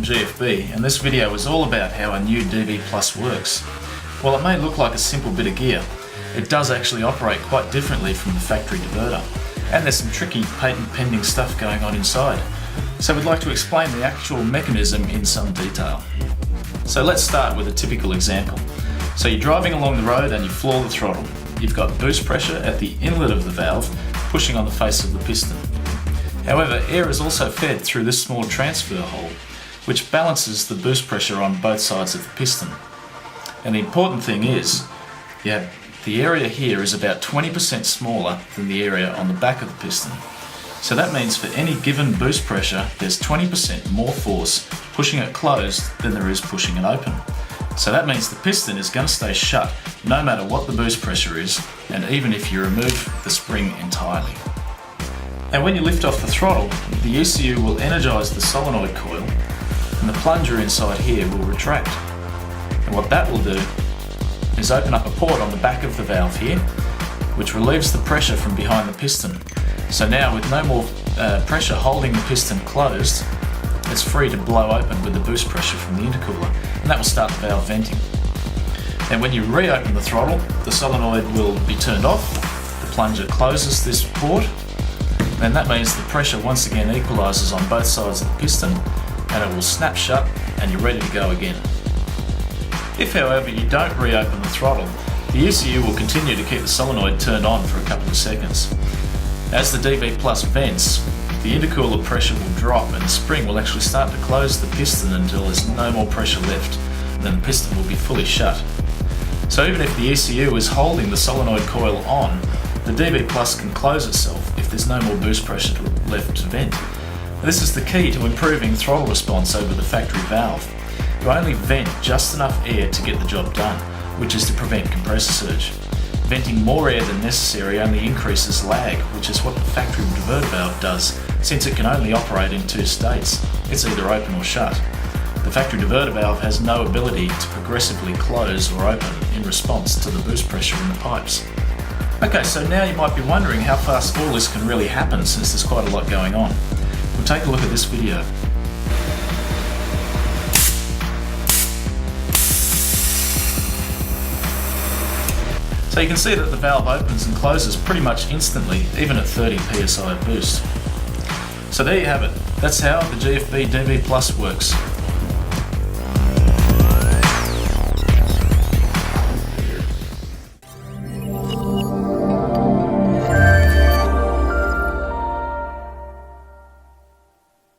GFB, and this video is all about how a new DV Plus works. While it may look like a simple bit of gear, it does actually operate quite differently from the factory diverter, and there's some tricky patent pending stuff going on inside. So we'd like to explain the actual mechanism in some detail. So let's start with a typical example. So you're driving along the road and you floor the throttle. You've got boost pressure at the inlet of the valve pushing on the face of the piston. However, air is also fed through this small transfer hole, which balances the boost pressure on both sides of the piston. And the important thing is, the area here is about 20% smaller than the area on the back of the piston. So that means for any given boost pressure, there's 20% more force pushing it closed than there is pushing it open. So that means the piston is going to stay shut no matter what the boost pressure is, and even if you remove the spring entirely. And when you lift off the throttle, the ECU will energise the solenoid coil, and the plunger inside here will retract. And what that will do is open up a port on the back of the valve here, which relieves the pressure from behind the piston. So now, with no more pressure holding the piston closed, it's free to blow open with the boost pressure from the intercooler, and that will start the valve venting. And when you reopen the throttle, the solenoid will be turned off, the plunger closes this port, and that means the pressure once again equalises on both sides of the piston, and it will snap shut and you're ready to go again. If, however, you don't reopen the throttle, the ECU will continue to keep the solenoid turned on for a couple of seconds. As the DV Plus vents, the intercooler pressure will drop and the spring will actually start to close the piston until there's no more pressure left, and then the piston will be fully shut. So even if the ECU is holding the solenoid coil on, the DV Plus can close itself if there's no more boost pressure left to vent. This is the key to improving throttle response over the factory valve. You only vent just enough air to get the job done, which is to prevent compressor surge. Venting more air than necessary only increases lag, which is what the factory diverter valve does, since it can only operate in two states. It's either open or shut. The factory diverter valve has no ability to progressively close or open in response to the boost pressure in the pipes. Okay, so now you might be wondering how fast all this can really happen, since there's quite a lot going on. We'll take a look at this video. So you can see that the valve opens and closes pretty much instantly, even at 30 psi boost. So there you have it. That's how the GFB DV Plus works.